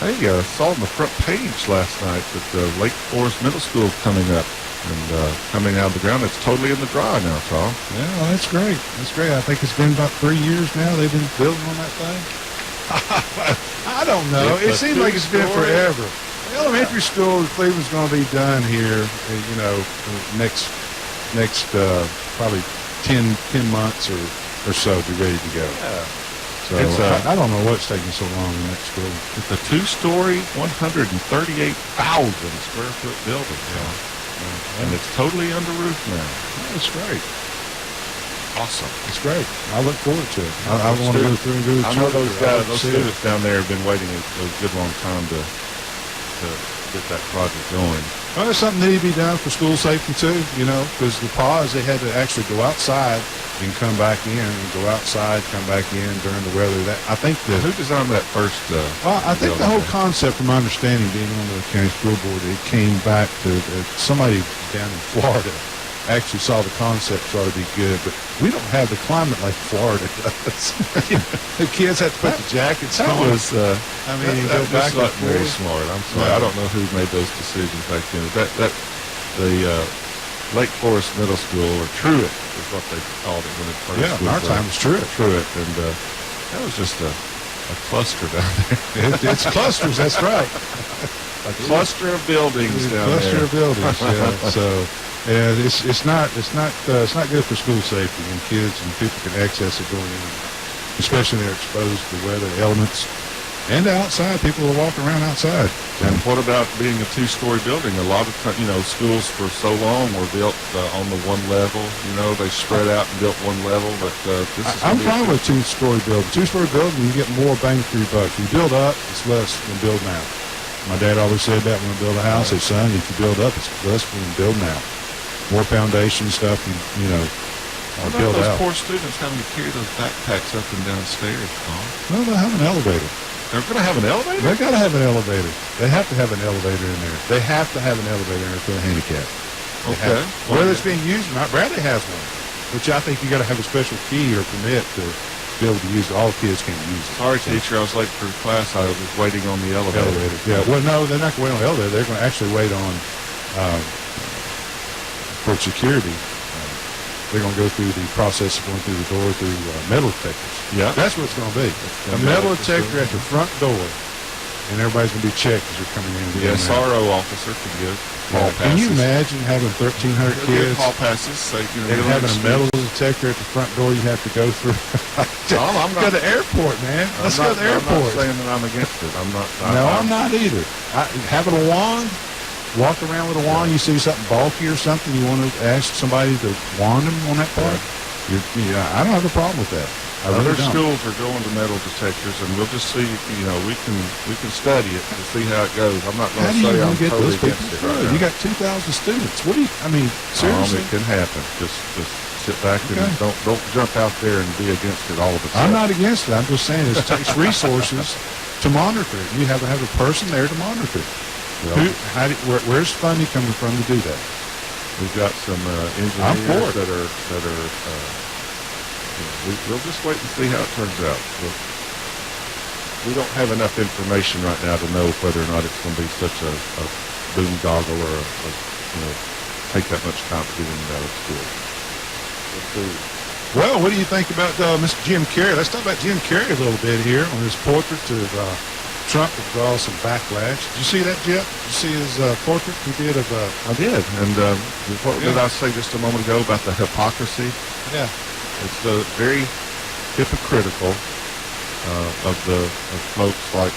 Hey, saw on the front page last night that Lake Forest Middle School is coming up and coming out of the ground. It's totally in the dry now, Tom. Yeah, well, that's great. That's great. I think it's been about 3 years now they've been building on that thing. I don't know. It seems like it's been forever. The elementary school in Cleveland's going to be done here, next probably 10 months or so, be ready to go. Yeah. So It's, I don't know what's taking so long in that school. It's a 2-story, 138,000 square foot building. And it's totally under roof now. That's great. Awesome. It's great. I look forward to it. I want to go through and do the I know tour. those guys, those students down there have been waiting a good long time to get that project going. Well, there's something that needs to be done for school safety too, because the pause, they had to actually go outside and come back in, and go outside, come back in during the weather. I think Who designed that first? Well, I think the whole building? concept, from my understanding, being on the county school board, it came back to somebody down in Florida actually saw the concept thought it'd be good, but we don't have the climate like Florida does. The kids have to put the jackets That on. was, I mean, go that back was and not very forth. smart. I'm sorry. No. I don't know who made those decisions back then. The Lake Forest Middle School, or Truett is what they called it when it first Yeah, in our time it was Truett. Truett, and that was just a cluster down there. It's clusters, that's right. A cluster of buildings down Cluster there. of buildings, yeah. So, yeah, it's not good for school safety when kids and people can access it going in, especially when they're exposed to weather elements. And outside, people will walk around outside. And what about being a 2-story building? A lot of schools for so long were built on the one level. They spread out and built one level. But this is I'm fine with a 2-story building. 2-story building, you get more bang for your buck. You build up, it's less than building out. My dad always said that when we build a house. He said, son, if you build up, it's less than building out. More foundation stuff, or What about built those out. poor students having to carry those backpacks up and down stairs, Tom? No, they'll have an elevator. They're going to have an elevator? They got to have an elevator. They have to have an elevator in there. They have to have an elevator in there for the handicap. Okay. Whether it's being used or not, Bradley has one, which I think you got to have a special key or permit to be able to use it. All kids can't use it. Sorry, teacher, I was late for class. I was waiting on the elevator. Yeah. Well, no, they're not going to wait on the elevator. They're going to actually wait on for security. They're going to go through the process of going through the door through metal detectors. Yeah. That's what it's going to be. A metal detector at the front door, and everybody's going to be checked as you're coming in. The SRO officer can get hall passes. Can you imagine having 1,300 kids? Hall passes. So, And having a metal detector at the front door you have to go through. Tom, I'm Go not. to the airport, man. Let's go to the I'm not airport. saying that I'm against it. I'm not. No, I'm not either. Having a wand, walk around with a wand, you see something bulky or something, you want to ask somebody to wand them on that part. I don't have a problem with that. I Other really don't. schools are going to metal detectors, and we'll just see. We can study it and see how it goes. I'm not going How to do you say want I'm to get totally those people against it through? right You now. got 2,000 students. What do you? I mean, seriously. It can happen. Just sit back and Okay. don't jump out there and be against it all of a sudden. I'm not against it. I'm just saying it takes resources to monitor it. You have to have a person there to monitor it. Well, Where's funding coming from to do that? we've got some I'm for engineers it. that are. We'll just wait and see how it turns out. We don't have enough information right now to know whether or not it's going to be such a boondoggle or take that much time to get them out of school. We'll see. Well, what do you think about Mr. Jim Carrey? Let's talk about Jim Carrey a little bit here on his portrait of Trump to draw some backlash. Did you see that, Jeff? Did you see his portrait he did of... I did. And what did I say just a moment ago about the hypocrisy? Yeah. It's very hypocritical of folks like.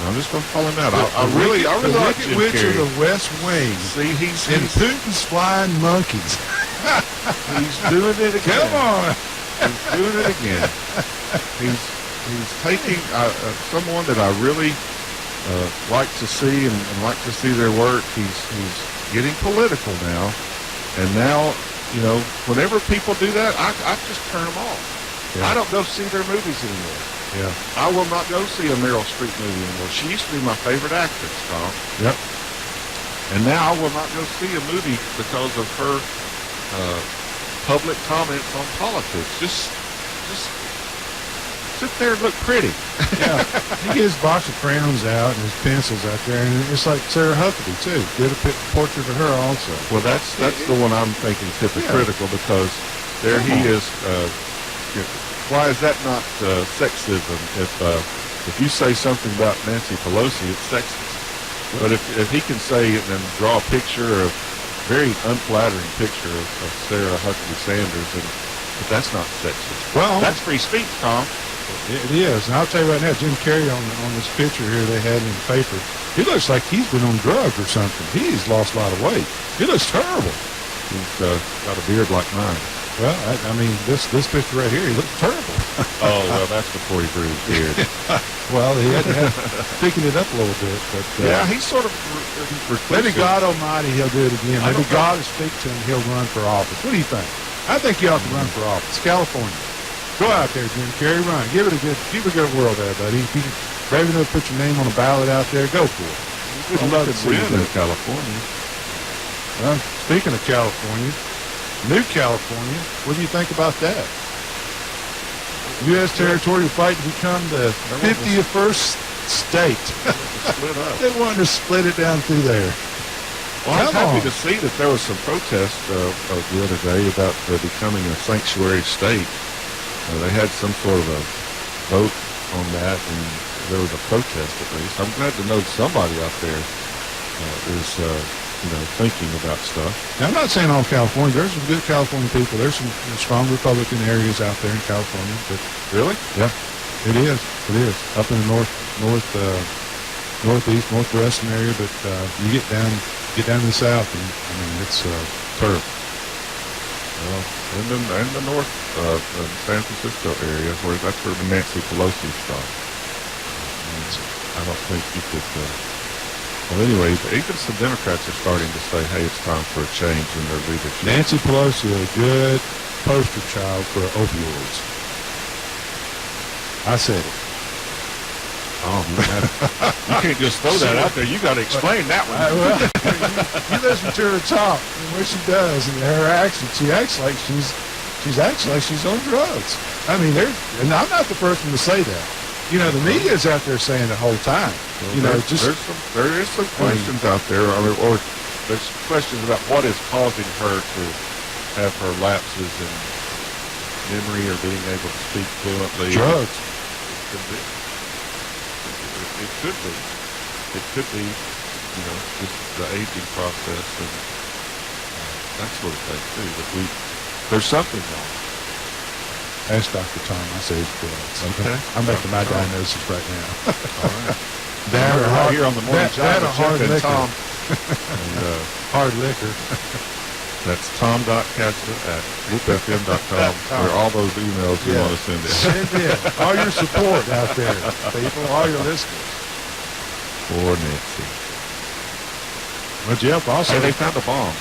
I'm just going to call him out. I really the like Wicked Jim Witch of Carrey. the West Wing. See, he's And Putin's flying monkeys. he's doing it again. Come on. He's doing it again. He's taking someone that I really like to see and like to see their work. He's getting political now, and now. Whenever people do that, I just turn them off. Yeah. I don't go see their movies anymore. Yeah. I will not go see a Meryl Streep movie anymore. She used to be my favorite actress, Tom. Yep. And now I will not go see a movie because of her public comments on politics. Just sit there and look pretty. Yeah. He gets his box of crayons out and his pencils out there, and it's like Sarah Huckabee, too. Did a portrait of her also. Well, that's the one I'm thinking is hypocritical because there he is. Why is that not sexism? If you say something about Nancy Pelosi, it's sexist. But if he can say it and draw a picture of very unflattering picture of Sarah Huckabee Sanders, but that's not sexist. Well, That's free speech, Tom. it is. And I'll tell you right now, Jim Carrey on this picture here they had in the paper, he looks like he's been on drugs or something. He's lost a lot of weight. He looks terrible. He's got a beard like mine. Well, I mean, this picture right here, he looks terrible. Oh, well, that's before he grew his beard. Well, he had to have picking it up a little bit. But Yeah, he's sort of maybe reclusive. God Almighty, he'll do it again. I Maybe don't know. God will speak to him, he'll run for office. What do you think? I think he ought to run for office. California. Go out there, Jim Carrey, run. Give it a good whirl there, buddy. If you can brave enough to put your name on a ballot out there, go for it. We'd love to see you win do in it. California. Well, speaking of California, New California, what do you think about that? U.S. territory fight to become the 51st state. Split up. They wanted to split it down through there. Well, I was Come happy on. to see that there was some protest the other day about becoming a sanctuary state. They had some sort of a vote on that, and there was a protest at least. I'm glad to know somebody out there is thinking about stuff. Now, I'm not saying all California. There's some good California people. There's some strong Republican areas out there in California. But Really? yeah, it is. It is up in the northeast, northwestern area. But you get down to the south, and I mean it's turf. Well, in the north, the San Francisco area, that's where Nancy Pelosi's from. I don't think you could. Well, anyway, even some Democrats are starting to say, "Hey, it's time for a change in their leadership." Nancy Pelosi, a good poster child for opioids. I said it. Oh, man. You can't just throw that out there. You got to explain that one. Well, you listen to her talk and what she does and her actions. She acts like she's on drugs. I mean, and I'm not the person to say that. You know, the media's out there saying the whole time. Well, you know, there is some questions out there, or there's questions about what is causing her to have her lapses in memory or being able to speak fluently. Drugs. It could be. It could be. It could be, you know, just the aging process and that sort of thing too. But there's something wrong. Ask Dr. Tom. I say it's drugs. Okay. I'm making my diagnosis right now. All right. That or right here on the morning that or hard liquor. Tom. And, hard liquor. that's tom.castor@loopfm.com where all those emails you want to send in. Send in. All your support out there, people. All your listeners. Poor Nancy. Well, Jeff, also... Hey, they found a bomb.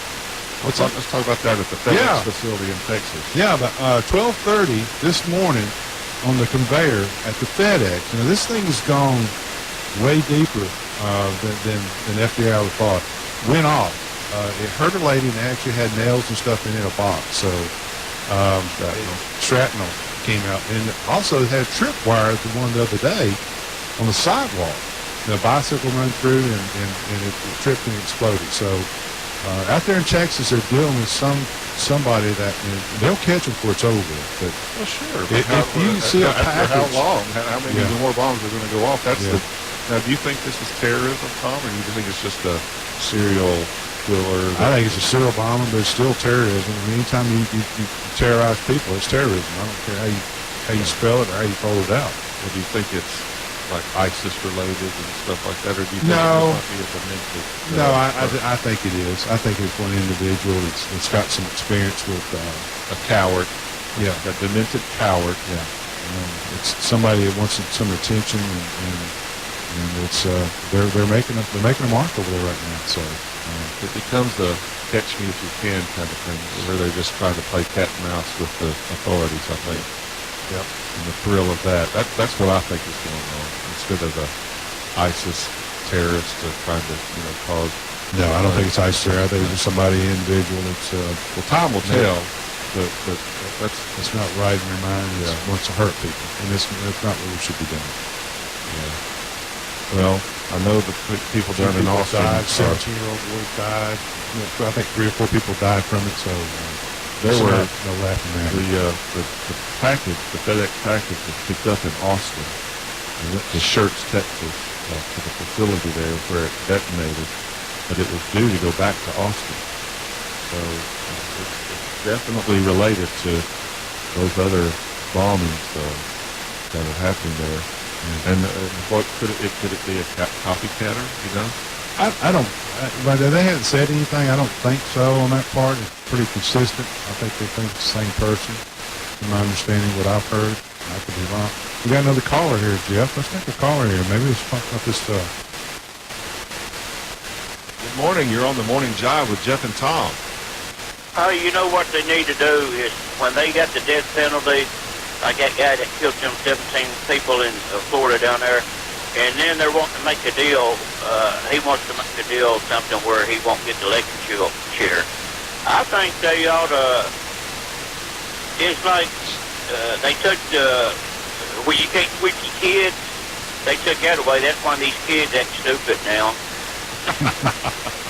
Let's talk about that at the FedEx facility in Texas. Yeah, but 12:30 this morning on the conveyor at the FedEx. Now, this thing has gone way deeper than FBI would thought. Went off. It hurt a lady and actually had nails and stuff in a box. So shrapnel came out. And also it had tripwire, the one the other day, on the sidewalk. The bicycle run through and it tripped and exploded. So out there in Texas, they're dealing with somebody that they'll catch them before it's over with. But well, sure. If you see a package, how long? How many more bombs are going to go off? That's now, do you think this is terrorism, Tom, or do you think it's just a serial killer? I think it's a serial bombing, but it's still terrorism. I mean, anytime you terrorize people, it's terrorism. I don't care how you spell it or how you call it out. Well, do you think it's like ISIS related and stuff like that, or do you think No. it might be a demented? No, I think it is. I think it's one individual. It's got some experience with a coward. Yeah, a demented coward. Yeah, it's somebody that wants some attention, and it's they're making a mark over there right now. So it becomes a catch me if you can kind of thing, where they're just trying to play cat and mouse with the authorities. I think. Yep. And the thrill of that's what I think is going on, instead of the ISIS terrorists trying to, cause... No, I don't think it's ISIS terror. I think it's just somebody individual that's... well, time will tell, but that's not right in their mind. It wants to hurt people, and that's not what we should be doing. Yeah. Well, I know the people down in Austin... 17-year-old boy died. I think 3 or 4 people died from it, so... There were no laughing matter. The package, the FedEx package was picked up in Austin and went to Schertz, Texas, to the facility there where it detonated, but it was due to go back to Austin. So it's definitely related to those other bombings that are happening there. And what could it be a copycatter? I don't. But they haven't said anything. I don't think so on that part. It's pretty consistent. I think they think it's the same person. From my understanding, what I've heard, I could be wrong. We got another caller here, Jeff. Let's take a caller here. Maybe let's talk about this stuff. Good morning. You're on the Morning Jive with Jeff and Tom. Oh, you know what they need to do is when they got the death penalty, like that guy that killed them 17 people in Florida down there. And then they're wanting to make a deal. He wants to make a deal, something where he won't get the electric chair. I think they ought to. It's like they took where you can't switch your kids. They took that away. That's why these kids act stupid now.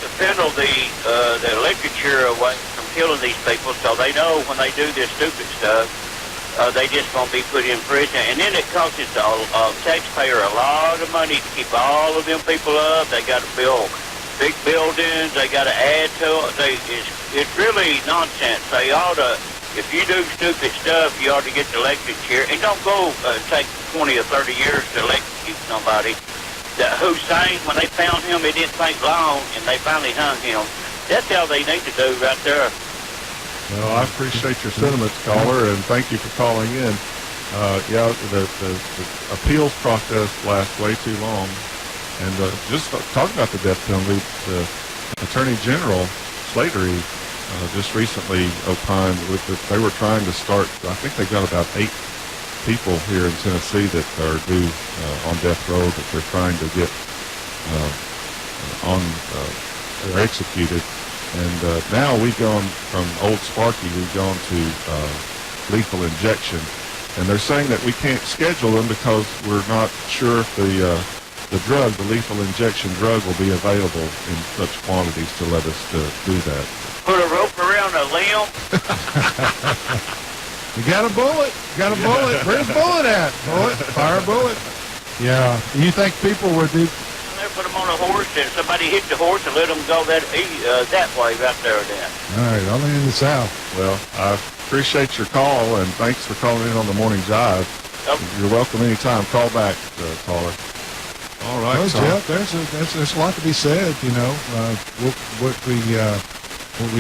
To penalty the electric chair away from killing these people, so they know when they do this stupid stuff. They just going to be put in prison. And then it costs the taxpayer a lot of money to keep all of them people up. They got to build big buildings. They got to add to it. It's really nonsense. They ought to, if you do stupid stuff, you ought to get the electric chair. And don't go take 20 or 30 years to electrocute somebody. Hussein, when they found him, it didn't take long, and they finally hung him. That's how they need to do right there. Well, I appreciate your sentiments, caller, and thank you for calling in. The appeals process lasts way too long. And just talking about the death penalty, the Attorney General, Slattery, just recently opined that they were trying to start. I think they got about 8 people here in Tennessee that are due on death row that they're trying to get on or executed. And now we've gone from Old Sparky, we've gone to lethal injection. And they're saying that we can't schedule them because we're not sure if the drug, the lethal injection drug, will be available in such quantities to let us do that. Put a rope around a limb. You got a bullet. Got a bullet. Where's the bullet at? Bullet. Fire a bullet. Yeah. You think people would do? They put them on a horse, and somebody hit the horse and let them go that way right there then. All right. Only in the South. Well, I appreciate your call, and thanks for calling in on the Morning Jive. Yep. You're welcome anytime. Call back, caller. All right, Well, so Jeff, there's a lot to be said. You know, what we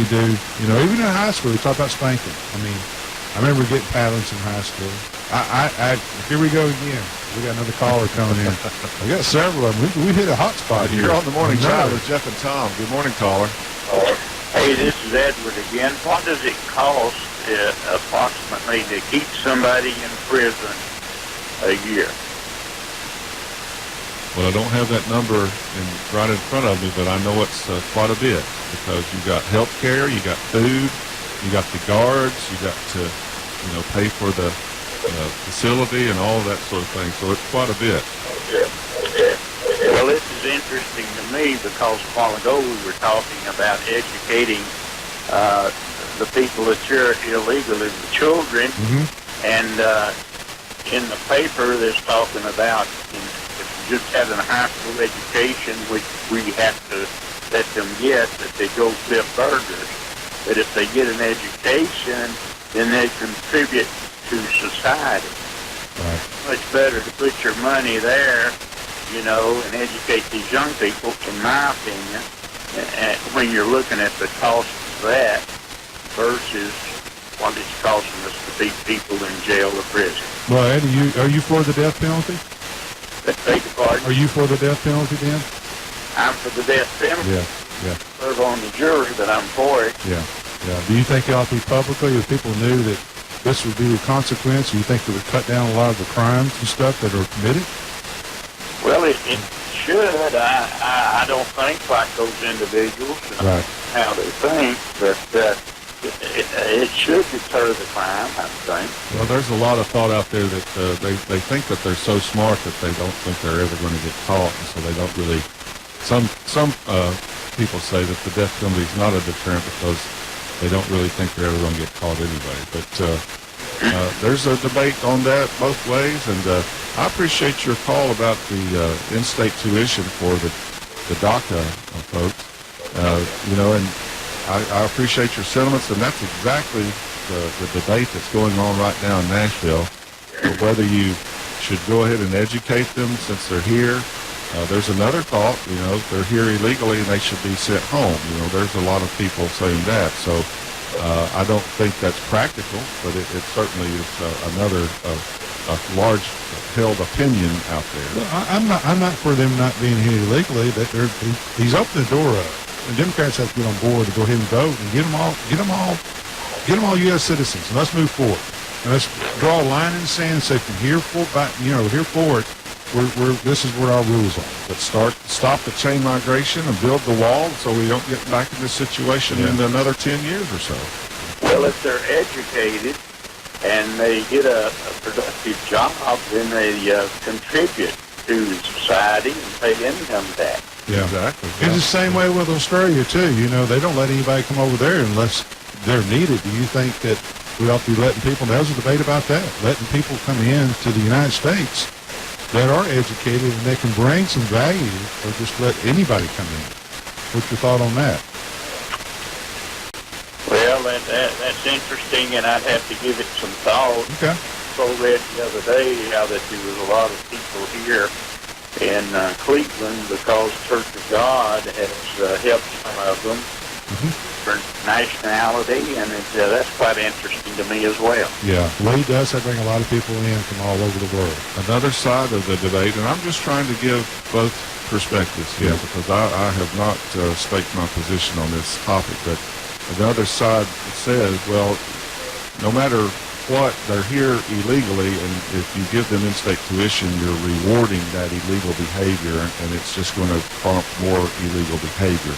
do. You know, even in high school, we talk about spanking. I mean, I remember getting paddlings in high school. Here we go again. We got another caller coming in. We got several of them. We hit a hot spot here. you're on the Morning I know. Jive with Jeff and Tom. Good morning, caller. Hey, this is Edward again. What does it cost approximately to keep somebody in prison a year? Well, I don't have that number right in front of me, but I know it's quite a bit because you got health care, you got food, you got the guards, you got to, pay for the facility and all that sort of thing. So it's quite a bit. Well, this is interesting to me because a while ago we were talking about educating the people that are illegal and the children, and in the paper there's talking about just having a high school education, which we have to let them get, that they go flip burgers. But if they get an education, then they contribute to society. Right. Much better to put your money there, and educate these young people, in my opinion, when you're looking at the cost of that versus what it's costing us to beat people in jail or prison. Well, Eddie, are you for the death penalty? Beg your pardon? Are you for the death penalty, then? I'm for the death penalty. Yeah. Serve on the jury, but I'm for it. Yeah. Do you think it ought to be publicly if people knew that this would be the consequence? Do you think it would cut down a lot of the crimes and stuff that are committed? Well, it should. I don't think like those individuals and Right. how they think, but it should deter the crime, I think. Well, there's a lot of thought out there that they think that they're so smart that they don't think they're ever going to get caught, and so they don't really. Some people say that the death penalty is not a deterrent because they don't really think they're ever going to get caught anyway. But there's a debate on that both ways, and I appreciate your call about the in-state tuition for the DACA folks. And I appreciate your sentiments, and that's exactly the debate that's going on right now in Nashville, whether you should go ahead and educate them since they're here. There's another thought, they're here illegally and they should be sent home. There's a lot of people saying that. So I don't think that's practical, but it certainly is another large held opinion out there. Well, I'm not for them not being here illegally. He's opened the door up. The Democrats have to get on board to go ahead and vote and get them all U.S. citizens. And let's move forward. And let's draw a line in the sand and say from here forward, this is where our rules are. Let's stop the chain migration and build the wall so we don't get back in this situation in another 10 years or so. Well, if they're educated and they get a productive job, then they contribute to society and pay income tax. Yeah, exactly. It's the same way with Australia, too. They don't let anybody come over there unless they're needed. Do you think that we ought to be letting people, there's a debate about that, letting people come in to the United States that are educated and they can bring some value, or just let anybody come in? What's your thought on that? Well, that's interesting, and I'd have to give it some thought. Okay. So read the other day how that there was a lot of people here in Cleveland because Church of God has helped some of them for nationality, and that's quite interesting to me as well. Yeah, Lee does bring a lot of people in from all over the world. Another side of the debate, and I'm just trying to give both perspectives here because I have not staked my position on this topic, but the other side says, well, no matter what, they're here illegally, and if you give them in-state tuition, you're rewarding that illegal behavior, and it's just going to prompt more illegal behavior.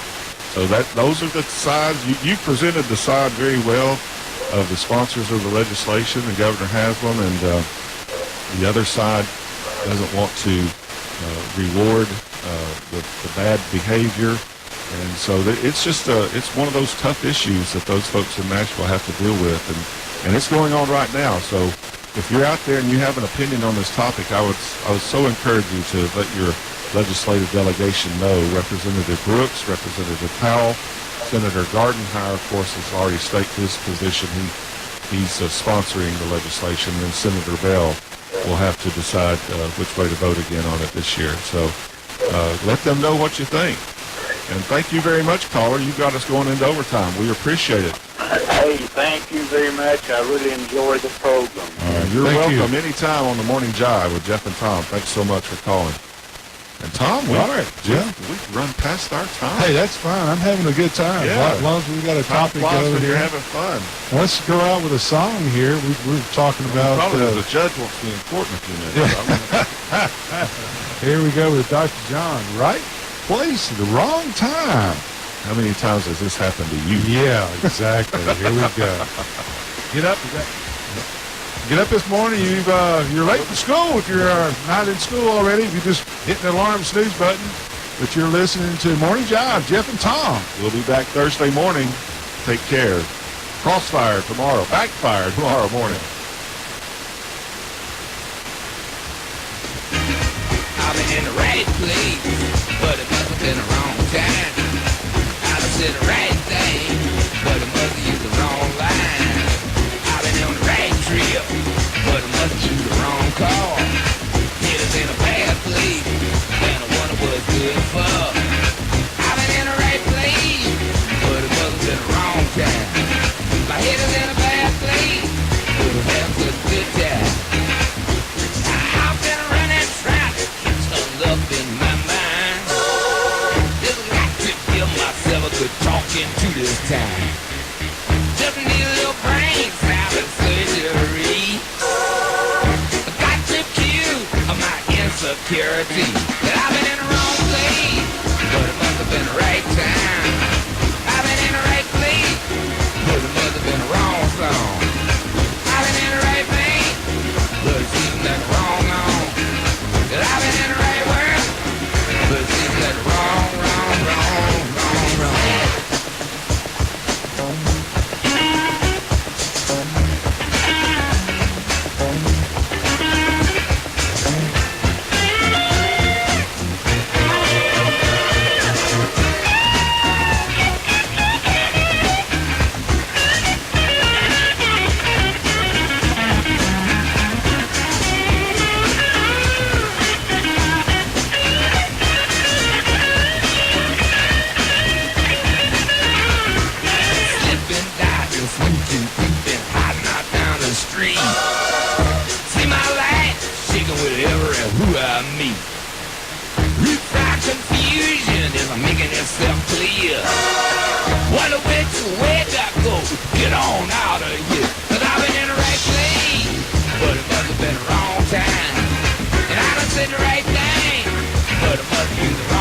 So those are the sides. You presented the side very well of the sponsors of the legislation, and Governor Haslam, and the other side doesn't want to reward the bad behavior. And so it's just it's one of those tough issues that those folks in Nashville have to deal with, and it's going on right now. So if you're out there and you have an opinion on this topic, I would so encourage you to let your legislative delegation know. Representative Brooks, Representative Powell, Senator Gardenhire, of course, has already stated his position. He's sponsoring the legislation, and Senator Bell will have to decide which way to vote again on it this year. So let them know what you think. And thank you very much, caller. You got us going into overtime. We appreciate it. Hey, thank you very much. I really enjoyed the program. You're welcome anytime on the Morning Jive with Jeff and Tom. Thanks so much for calling. And Tom, All right, Jeff. we've run past our time. Hey, that's fine. I'm having a good time. Yeah. As long as we got a topic over You're here. having fun. Let's go out with a song here. We're talking about... Probably the judge wants to be in court in a few minutes. Here we go with Dr. John. Right place at the wrong time. How many times has this happened to you? Yeah, exactly. Here we go. Get up. Get up this morning. You're late for school if you're not in school already. If you just hit the alarm snooze button. But you're listening to Morning Jive, Jeff and Tom. We'll be back Thursday morning. Take care. Crossfire tomorrow. Backfire tomorrow morning. I've been in the right place, but it must have been the wrong time. I done said the right thing, but it must have used the wrong line. I've been on the right trip, but it must have used the wrong car. Hit us in a bad place, and I wonder what it's good for. I've been in the right place, but it must have been the wrong time. My head is in a bad place, but I'm having such a good time. I've been running traffic, it's hung up in my mind. Just got to give myself a good talking to this time. Just need a little brain salad surgery. I got to cue my insecurity. That I've been in the wrong place, but it must have been the right time. I've been in the right place, but it must have been the wrong song. I've been in the right vein, but it seems like wrong on. That I've been in the right world, but it seems like wrong. Slipping, diving, snooping, creeping, hiding out down the street. See my light, shaking with every who I meet. Refract confusion is making itself clear. Wonder which way I go, get on out of here. Cause I've been in the right place, but it must have been the wrong time. And I done said the right thing, but it must be the wrong